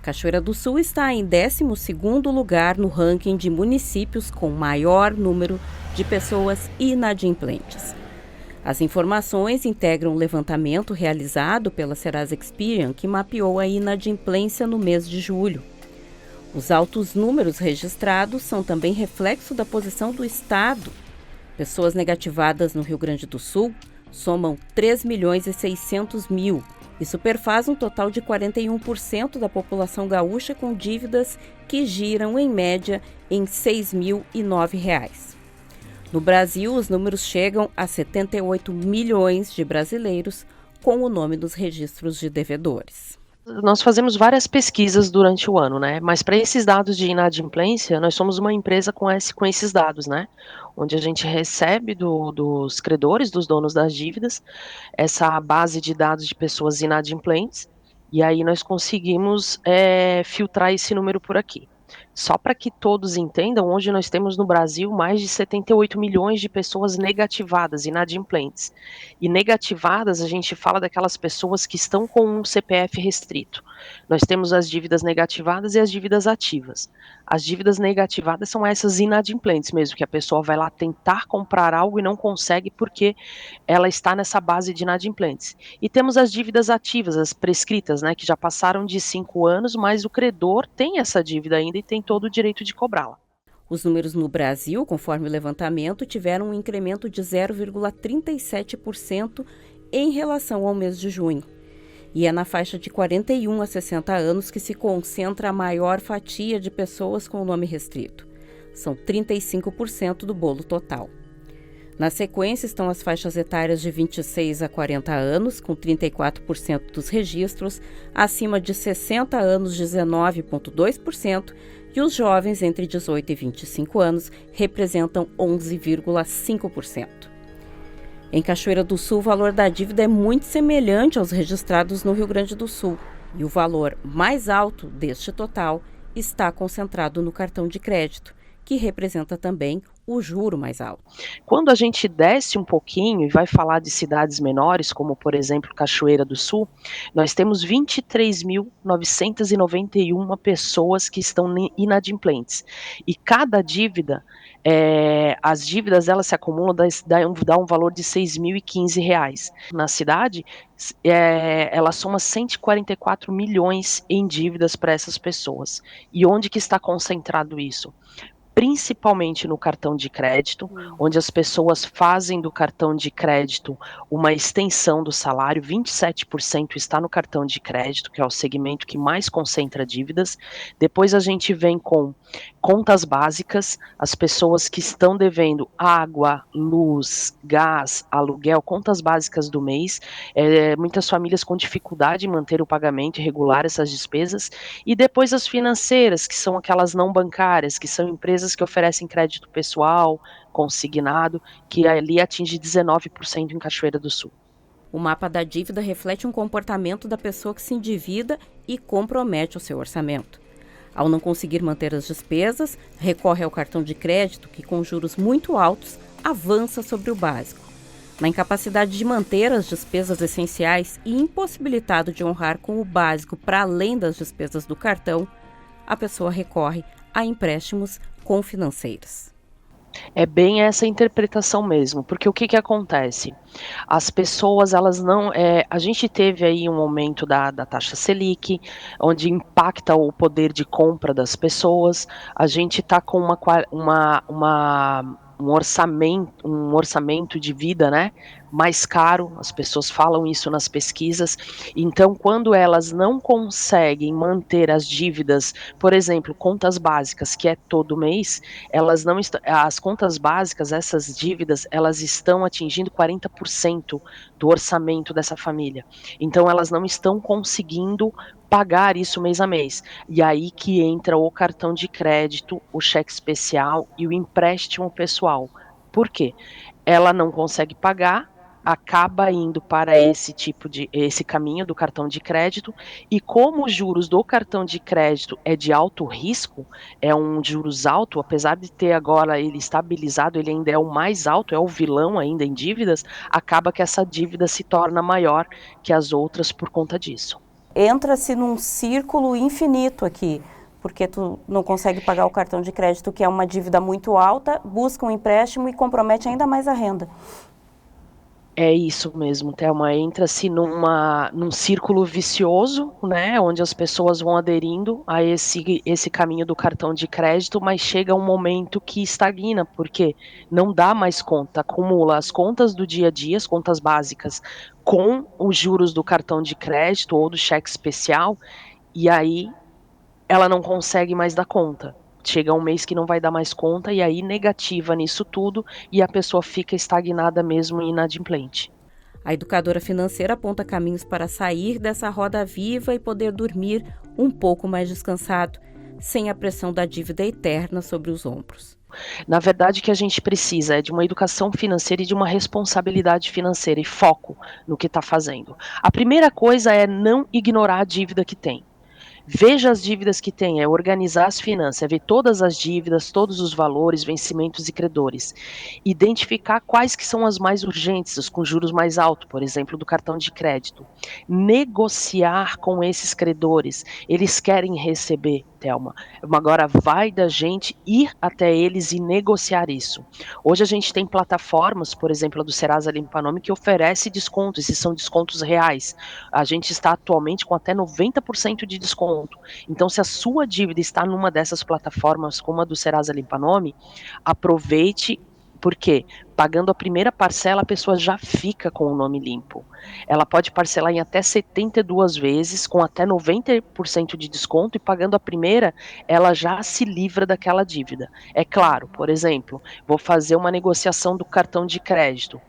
Cachoeira do Sul está em 12º lugar no ranking de municípios com maior número de pessoas inadimplentes. As informações integram um levantamento realizado pela Serasa Experian, que mapeou a inadimplência no mês de julho. Os altos números registrados são também reflexo da posição do Estado. Pessoas negativadas no Rio Grande do Sul somam 3.600.000 e superfaz um total de 41% da população gaúcha com dívidas que giram, em média, em R$ 6.009. No Brasil, os números chegam a 78 milhões de brasileiros com o nome nos registros de devedores. Nós fazemos várias pesquisas durante o ano, né? Mas para esses dados de inadimplência, nós somos uma empresa com esses dados, né? Onde a gente recebe dos credores, dos donos das dívidas, essa base de dados de pessoas inadimplentes, e aí nós conseguimos filtrar esse número por aqui. Só para que todos entendam, hoje nós temos no Brasil mais de 78 milhões de pessoas negativadas, inadimplentes. E negativadas, a gente fala daquelas pessoas que estão com um CPF restrito. Nós temos as dívidas negativadas e as dívidas ativas. As dívidas negativadas são essas inadimplentes mesmo, que a pessoa vai lá tentar comprar algo e não consegue porque ela está nessa base de inadimplentes. E temos as dívidas ativas, as prescritas, né, que já passaram de 5 anos, mas o credor tem essa dívida ainda e tem todo o direito de cobrá-la. Os números no Brasil, conforme o levantamento, tiveram um incremento de 0,37% em relação ao mês de junho. E é na faixa de 41 a 60 anos que se concentra a maior fatia de pessoas com o nome restrito. São 35% do bolo total. Na sequência estão as faixas etárias de 26 a 40 anos, com 34% dos registros, acima de 60 anos, 19,2%, e os jovens entre 18 e 25 anos representam 11,5%. Em Cachoeira do Sul, o valor da dívida é muito semelhante aos registrados no Rio Grande do Sul, e o valor mais alto deste total está concentrado no cartão de crédito, que representa também o juro mais alto. Quando a gente desce um pouquinho e vai falar de cidades menores, como por exemplo Cachoeira do Sul, nós temos 23.991 pessoas que estão inadimplentes. E cada dívida, as dívidas elas se acumulam, dá um valor de R$ 6.015. Na cidade, ela soma 144 milhões em dívidas para essas pessoas. E onde que está concentrado isso? Principalmente no cartão de crédito, onde as pessoas fazem do cartão de crédito uma extensão do salário, 27% está no cartão de crédito, que é o segmento que mais concentra dívidas. Depois a gente vem com contas básicas, as pessoas que estão devendo água, luz, gás, aluguel, contas básicas do mês, muitas famílias com dificuldade em manter o pagamento e regular essas despesas, e depois as financeiras, que são aquelas não bancárias, que são empresas que oferecem crédito pessoal, consignado, que ali atinge 19% em Cachoeira do Sul. O mapa da dívida reflete um comportamento da pessoa que se endivida e compromete o seu orçamento. Ao não conseguir manter as despesas, recorre ao cartão de crédito, que com juros muito altos, avança sobre o básico. Na incapacidade de manter as despesas essenciais e impossibilitado de honrar com o básico para além das despesas do cartão, a pessoa recorre a empréstimos com financeiras. É bem essa interpretação mesmo, porque o que acontece? As pessoas, elas não... a gente teve aí um aumento da taxa Selic, onde impacta o poder de compra das pessoas. A gente está com um orçamento de vida, né, mais caro, as pessoas falam isso nas pesquisas. Então, quando elas não conseguem manter as dívidas, por exemplo, contas básicas, que é todo mês, elas não as contas básicas, essas dívidas, elas estão atingindo 40% do orçamento dessa família. Então, elas não estão conseguindo pagar isso mês a mês. E aí que entra o cartão de crédito, o cheque especial e o empréstimo pessoal. Por quê? Ela não consegue pagar, acaba indo para esse caminho do cartão de crédito, e como os juros do cartão de crédito é de alto risco, é um juros alto, apesar de ter agora ele estabilizado, ele ainda é o mais alto, é o vilão ainda em dívidas, acaba que essa dívida se torna maior que as outras por conta disso. Entra-se num círculo infinito aqui, porque tu não consegue pagar o cartão de crédito, que é uma dívida muito alta, busca um empréstimo e compromete ainda mais a renda. É isso mesmo, Thelma, entra-se num círculo vicioso, né, onde as pessoas vão aderindo a esse caminho do cartão de crédito, mas chega um momento que estagna, porque não dá mais conta, acumula as contas do dia a dia, as contas básicas, com os juros do cartão de crédito ou do cheque especial, e aí ela não consegue mais dar conta. Chega um mês que não vai dar mais conta e aí negativa nisso tudo e a pessoa fica estagnada mesmo e inadimplente. A educadora financeira aponta caminhos para sair dessa roda viva e poder dormir um pouco mais descansado, sem a pressão da dívida eterna sobre os ombros. Na verdade, o que a gente precisa é de uma educação financeira e de uma responsabilidade financeira e foco no que está fazendo. A primeira coisa é não ignorar a dívida que tem. Veja as dívidas que tem, é organizar as finanças, é ver todas as dívidas, todos os valores, vencimentos e credores. Identificar quais que são as mais urgentes, as com juros mais altos, por exemplo, do cartão de crédito. Negociar com esses credores, eles querem receber, Thelma. Agora vai da gente ir até eles e negociar isso. Hoje a gente tem plataformas, por exemplo, a do Serasa Limpa Nome, que oferece descontos, e são descontos reais. A gente está atualmente com até 90% de desconto. Então, se a sua dívida está numa dessas plataformas, como a do Serasa Limpa Nome, aproveite. Por quê? Pagando a primeira parcela, a pessoa já fica com o nome limpo. Ela pode parcelar em até 72 vezes, com até 90% de desconto, e pagando a primeira, ela já se livra daquela dívida. É claro, por exemplo, vou fazer uma negociação do cartão de crédito.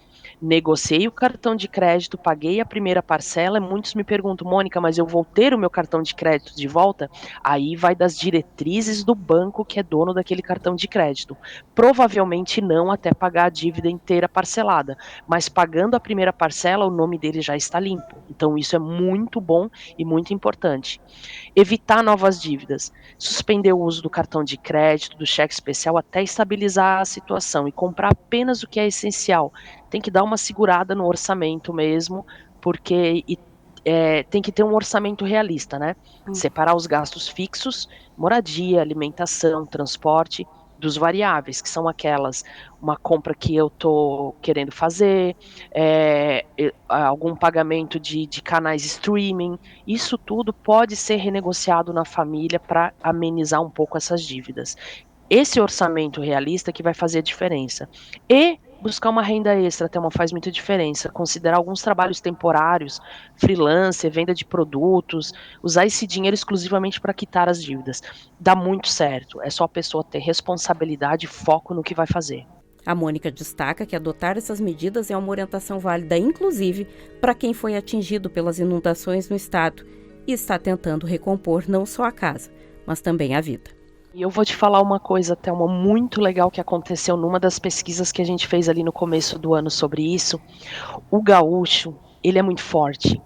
Negociei o cartão de crédito, paguei a primeira parcela, muitos me perguntam, Mônica, mas eu vou ter o meu cartão de crédito de volta? Aí vai das diretrizes do banco que é dono daquele cartão de crédito. Provavelmente não, até pagar a dívida inteira parcelada, mas pagando a primeira parcela, o nome dele já está limpo. Então isso é muito bom e muito importante. Evitar novas dívidas, suspender o uso do cartão de crédito, do cheque especial, até estabilizar a situação e comprar apenas o que é essencial. Tem que dar uma segurada no orçamento mesmo, porque tem que ter um orçamento realista, né? Separar os gastos fixos, moradia, alimentação, transporte, dos variáveis, que são aquelas, uma compra que eu estou querendo fazer, algum pagamento de canais streaming, isso tudo pode ser renegociado na família para amenizar um pouco essas dívidas. Esse orçamento realista que vai fazer a diferença. E buscar uma renda extra, faz muita diferença. Considerar alguns trabalhos temporários, freelancer, venda de produtos, usar esse dinheiro exclusivamente para quitar as dívidas. Dá muito certo. É só a pessoa ter responsabilidade e foco no que vai fazer. A Mônica destaca que adotar essas medidas é uma orientação válida, inclusive, para quem foi atingido pelas inundações no estado e está tentando recompor não só a casa, mas também a vida. E eu vou te falar uma coisa, Thelma, muito legal que aconteceu numa das pesquisas que a gente fez ali no começo do ano sobre isso. O gaúcho, ele é muito forte.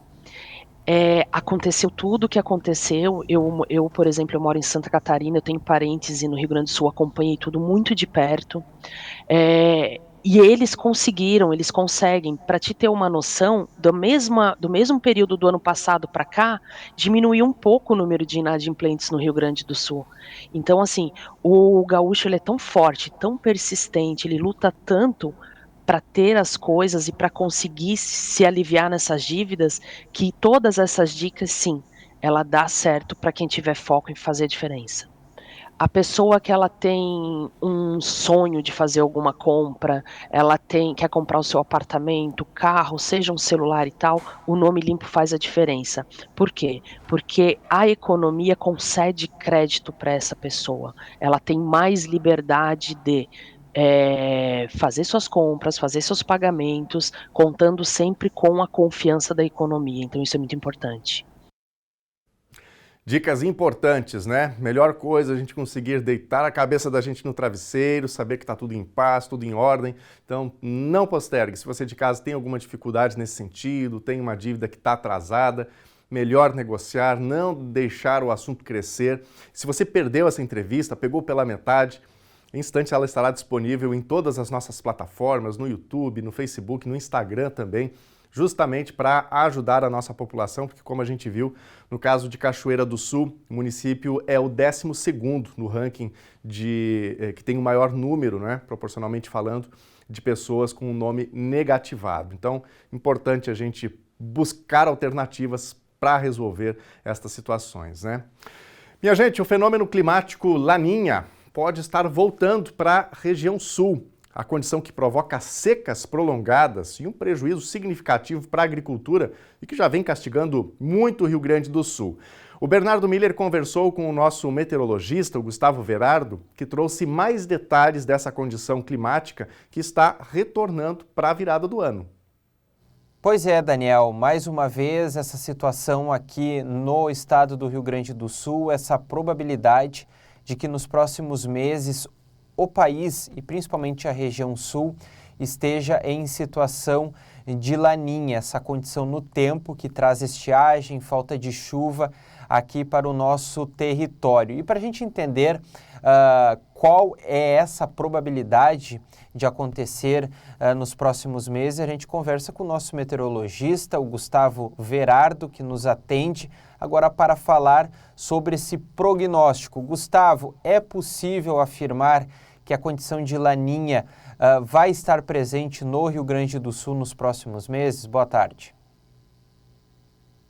Aconteceu tudo o que aconteceu. Eu, por exemplo, eu moro em Santa Catarina, eu tenho parentes e no Rio Grande do Sul acompanhei tudo muito de perto. E eles conseguem, para te ter uma noção, do mesmo período do ano passado para cá, diminuiu um pouco o número de inadimplentes no Rio Grande do Sul. Então, assim, o gaúcho ele é tão forte, tão persistente, ele luta tanto para ter as coisas e para conseguir se aliviar nessas dívidas, que todas essas dicas, sim, ela dá certo para quem tiver foco em fazer a diferença. A pessoa que ela tem um sonho de fazer alguma compra, quer comprar o seu apartamento, carro, seja um celular e tal, o nome limpo faz a diferença. Por quê? Porque a economia concede crédito para essa pessoa. Ela tem mais liberdade de fazer suas compras, fazer seus pagamentos, contando sempre com a confiança da economia. Então isso é muito importante. Dicas importantes, né? Melhor coisa a gente conseguir deitar a cabeça da gente no travesseiro, saber que está tudo em paz, tudo em ordem. Então, não postergue. Se você de casa tem alguma dificuldade nesse sentido, tem uma dívida que está atrasada, melhor negociar, não deixar o assunto crescer. Se você perdeu essa entrevista, pegou pela metade, em instante ela estará disponível em todas as nossas plataformas, no YouTube, no Facebook, no Instagram também, justamente para ajudar a nossa população, porque como a gente viu, no caso de Cachoeira do Sul, o município é o 12º no ranking que tem o maior número, né, proporcionalmente falando, de pessoas com o nome negativado. Então, importante a gente buscar alternativas para resolver estas situações, né? Minha gente, o fenômeno climático Laninha pode estar voltando para a região sul. A condição que provoca secas prolongadas e um prejuízo significativo para a agricultura e que já vem castigando muito o Rio Grande do Sul. O Bernardo Miller conversou com o nosso meteorologista, o Gustavo Verardo, que trouxe mais detalhes dessa condição climática que está retornando para a virada do ano. Pois é, Daniel, mais uma vez essa situação aqui no estado do Rio Grande do Sul, essa probabilidade de que nos próximos meses o país, e principalmente a região sul, esteja em situação de laninha, essa condição no tempo que traz estiagem, falta de chuva aqui para o nosso território. E para a gente entender qual é essa probabilidade de acontecer nos próximos meses, a gente conversa com o nosso meteorologista, o Gustavo Verardo, que nos atende agora para falar sobre esse prognóstico. Gustavo, é possível afirmar que a condição de laninha vai estar presente no Rio Grande do Sul nos próximos meses? Boa tarde.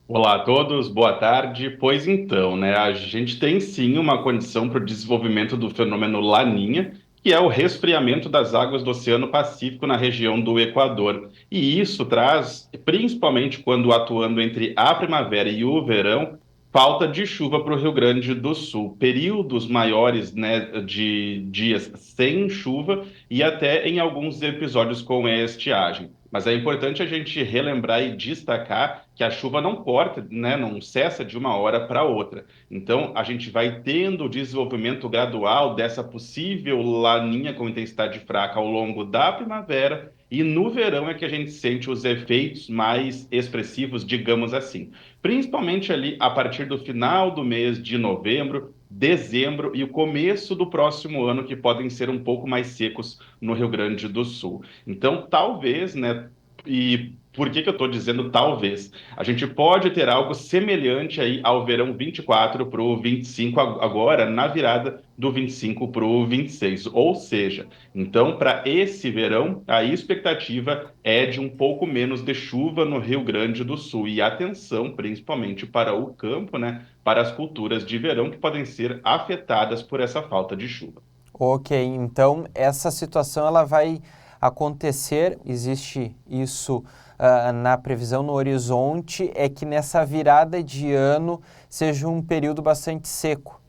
Olá a todos, boa tarde. Pois então, né, a gente tem sim uma condição para o desenvolvimento do fenômeno Laninha, que é o resfriamento das águas do Oceano Pacífico na região do Equador. E isso traz, principalmente quando atuando entre a primavera e o verão, falta de chuva para o Rio Grande do Sul. Períodos maiores, né, de dias sem chuva e até em alguns episódios com estiagem. Mas é importante a gente relembrar e destacar que a chuva não corta, né, não cessa de uma hora para outra. Então, a gente vai tendo o desenvolvimento gradual dessa possível laninha com intensidade fraca ao longo da primavera, e no verão é que a gente sente os efeitos mais expressivos, digamos assim. Principalmente ali a partir do final do mês de novembro, dezembro e o começo do próximo ano, que podem ser um pouco mais secos no Rio Grande do Sul. Então, talvez, né, e por que eu estou dizendo talvez? A gente pode ter algo semelhante aí ao verão 24 para o 25 agora, na virada do 25 para o 26. Ou seja, então, para esse verão, a expectativa é de um pouco menos de chuva no Rio Grande do Sul. E atenção, principalmente para o campo, né, para as culturas de verão que podem ser afetadas por essa falta de chuva. Ok, então essa situação ela vai acontecer, existe isso na previsão, no horizonte, é que nessa virada de ano seja um período bastante seco.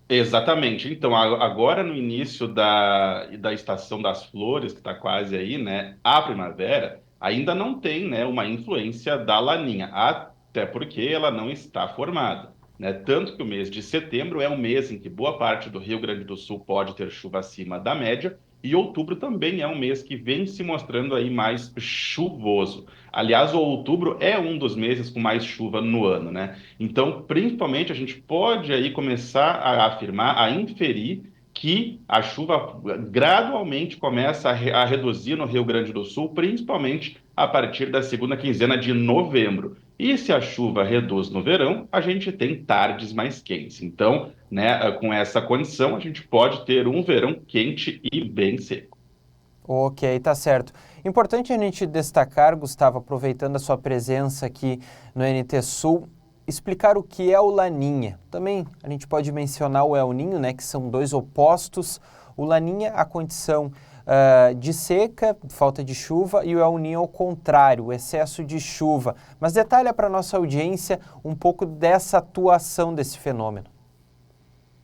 Exatamente. Então, agora no início da estação das flores, que está quase aí, né, a primavera, ainda não tem, né, uma influência da laninha, até porque ela não está formada, né? Tanto que o mês de setembro é um mês em que boa parte do Rio Grande do Sul pode ter chuva acima da média, e outubro também é um mês que vem se mostrando aí mais chuvoso. Aliás, o outubro é um dos meses com mais chuva no ano, né? Então, principalmente, a gente pode aí começar a afirmar, a inferir que a chuva gradualmente começa a reduzir no Rio Grande do Sul, principalmente a partir da segunda quinzena de novembro. E se a chuva reduz no verão, a gente tem tardes mais quentes. Então, né, com essa condição, a gente pode ter um verão quente e bem seco. Ok, tá certo. Importante a gente destacar, Gustavo, aproveitando a sua presença aqui no NT Sul, explicar o que é o Laninha. Também a gente pode mencionar o El Ninho, né, que são dois opostos. O Laninha, a condição de seca, falta de chuva, e o El Ninho ao contrário, o excesso de chuva. Mas detalha para a nossa audiência um pouco dessa atuação desse fenômeno.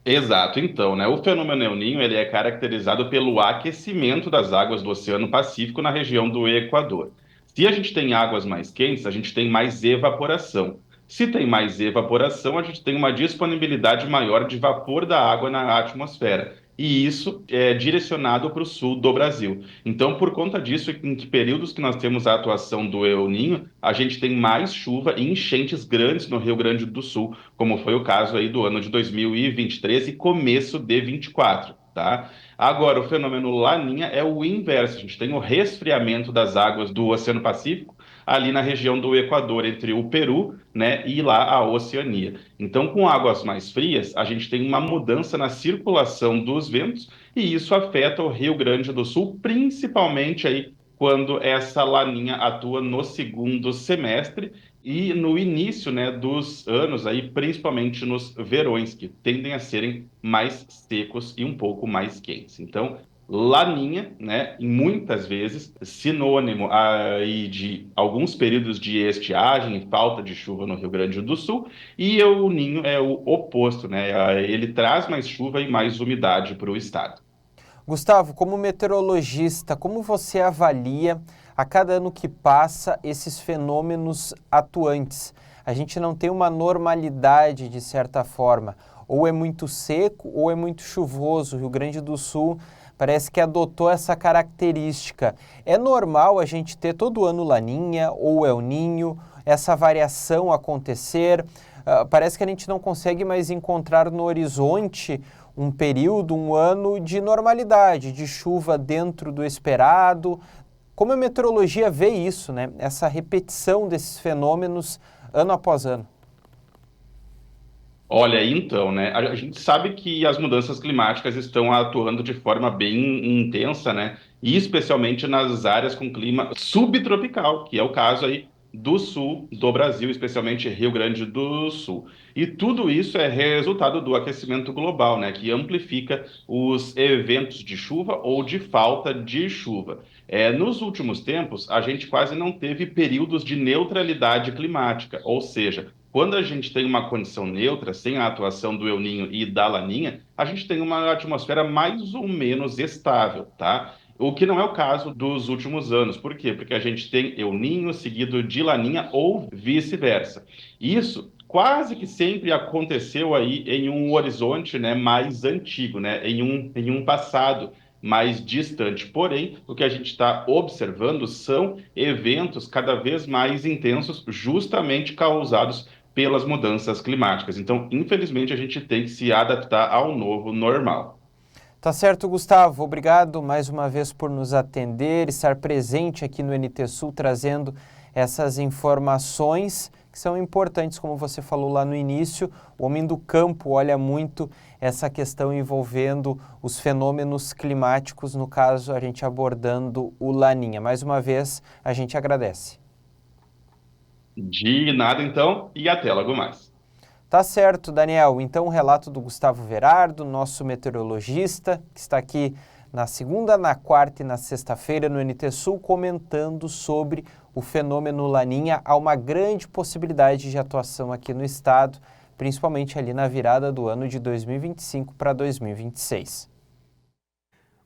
Exato, então, né? O fenômeno El Ninho, ele é caracterizado pelo aquecimento das águas do Oceano Pacífico na região do Equador. Se a gente tem águas mais quentes, a gente tem mais evaporação. Se tem mais evaporação, a gente tem uma disponibilidade maior de vapor da água na atmosfera. E isso é direcionado para o sul do Brasil. Então, por conta disso, em que períodos que nós temos a atuação do El Ninho, a gente tem mais chuva e enchentes grandes no Rio Grande do Sul, como foi o caso aí do ano de 2023 e começo de 24, tá? Agora, o fenômeno Laninha é o inverso. A gente tem o resfriamento das águas do Oceano Pacífico, ali na região do Equador, entre o Peru, né, e lá a Oceania. Então, com águas mais frias, a gente tem uma mudança na circulação dos ventos e isso afeta o Rio Grande do Sul, principalmente aí quando essa laninha atua no segundo semestre e no início, né, dos anos, aí, principalmente nos verões, que tendem a serem mais secos e um pouco mais quentes. Então, Laninha, né, muitas vezes sinônimo aí de alguns períodos de estiagem e falta de chuva no Rio Grande do Sul, e o Ninho é o oposto, né, ele traz mais chuva e mais umidade para o estado. Gustavo, como meteorologista, como você avalia a cada ano que passa esses fenômenos atuantes? A gente não tem uma normalidade de certa forma, ou é muito seco ou é muito chuvoso. O Rio Grande do Sul parece que adotou essa característica. É normal a gente ter todo ano Laninha ou El Ninho, essa variação acontecer? parece que a gente não consegue mais encontrar no horizonte um período, um ano de normalidade, de chuva dentro do esperado. Como a meteorologia vê isso, né? Essa repetição desses fenômenos ano após ano? Olha, então, né? A gente sabe que as mudanças climáticas estão atuando de forma bem intensa, né? E especialmente nas áreas com clima subtropical, que é o caso aí do sul do Brasil, especialmente Rio Grande do Sul. E tudo isso é resultado do aquecimento global, né? Que amplifica os eventos de chuva ou de falta de chuva. Nos últimos tempos, a gente quase não teve períodos de neutralidade climática, ou seja, quando a gente tem uma condição neutra, sem a atuação do El Niño e da Laninha, a gente tem uma atmosfera mais ou menos estável, tá? O que não é o caso dos últimos anos. Por quê? Porque a gente tem El Niño seguido de Laninha ou vice-versa. Isso quase que sempre aconteceu aí em um horizonte, né, mais antigo, né, em um passado mais distante. Porém, o que a gente está observando são eventos cada vez mais intensos, justamente causados pelas mudanças climáticas. Então, infelizmente, a gente tem que se adaptar ao novo normal. Tá certo, Gustavo. Obrigado mais uma vez por nos atender, estar presente aqui no NT Sul, trazendo essas informações que são importantes, como você falou lá no início. O homem do campo olha muito essa questão envolvendo os fenômenos climáticos, no caso, a gente abordando o Laninha. Mais uma vez, a gente agradece. De nada, então, e até logo mais. Tá certo, Daniel. Então, o relato do Gustavo Verardo, nosso meteorologista, que está aqui na segunda, na quarta e na sexta-feira no NT Sul, comentando sobre o fenômeno Laninha. Há uma grande possibilidade de atuação aqui no estado, principalmente ali na virada do ano de 2025 para 2026.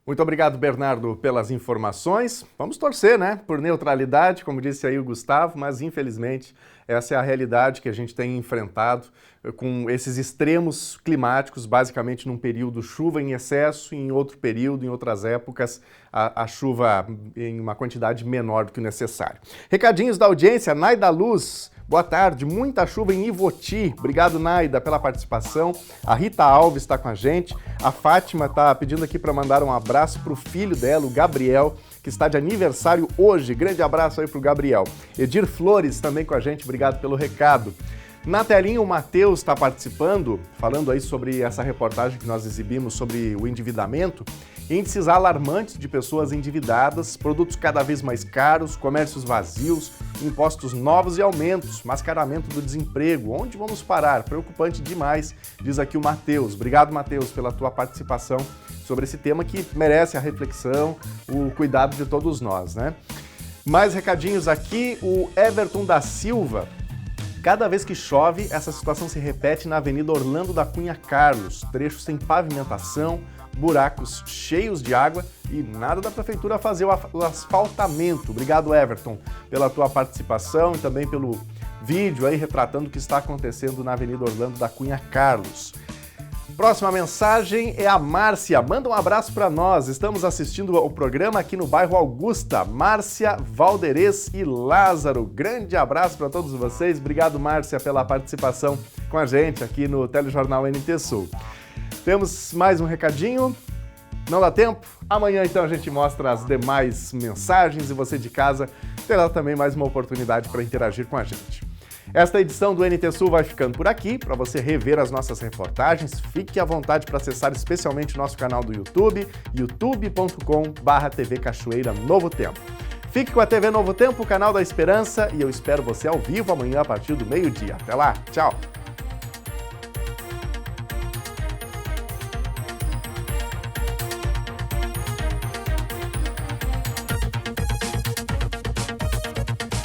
Muito obrigado, Bernardo, pelas informações. Vamos torcer, né, por neutralidade, como disse aí o Gustavo, mas infelizmente essa é a realidade que a gente tem enfrentado com esses extremos climáticos, basicamente num período chuva em excesso, e em outro período, em outras épocas, a chuva em uma quantidade menor do que o necessário. Recadinhos da audiência, Naida Luz. Boa tarde, muita chuva em Ivoti. Obrigado, Naida, pela participação. A Rita Alves está com a gente. A Fátima está pedindo aqui para mandar um abraço para o filho dela, o Gabriel, que está de aniversário hoje. Grande abraço aí para o Gabriel. Edir Flores também com a gente, obrigado pelo recado. Na telinha, o Matheus está participando, falando aí sobre essa reportagem que nós exibimos sobre o endividamento. Índices alarmantes de pessoas endividadas, produtos cada vez mais caros, comércios vazios, impostos novos e aumentos, mascaramento do desemprego. Onde vamos parar? Preocupante demais, diz aqui o Matheus. Obrigado, Matheus, pela tua participação sobre esse tema que merece a reflexão, o cuidado de todos nós, né? Mais recadinhos aqui, o Everton da Silva. Cada vez que chove, essa situação se repete na Avenida Orlando da Cunha Carlos, trechos sem pavimentação, buracos cheios de água e nada da prefeitura fazer o asfaltamento. Obrigado, Everton, pela tua participação e também pelo vídeo aí retratando o que está acontecendo na Avenida Orlando da Cunha Carlos. Próxima mensagem é a Márcia. Manda um abraço para nós. Estamos assistindo o programa aqui no bairro Augusta. Márcia, Valderez e Lázaro. Grande abraço para todos vocês. Obrigado, Márcia, pela participação com a gente aqui no Telejornal NT Sul. Temos mais um recadinho. Não dá tempo? Amanhã, então, a gente mostra as demais mensagens e você de casa terá também mais uma oportunidade para interagir com a gente. Esta edição do NT Sul vai ficando por aqui. Para você rever as nossas reportagens, fique à vontade para acessar especialmente o nosso canal do YouTube, youtube.com/TV Cachoeira Novo Tempo. Fique com a TV Novo Tempo, o canal da Esperança, e eu espero você ao vivo amanhã a partir do meio-dia. Até lá, tchau!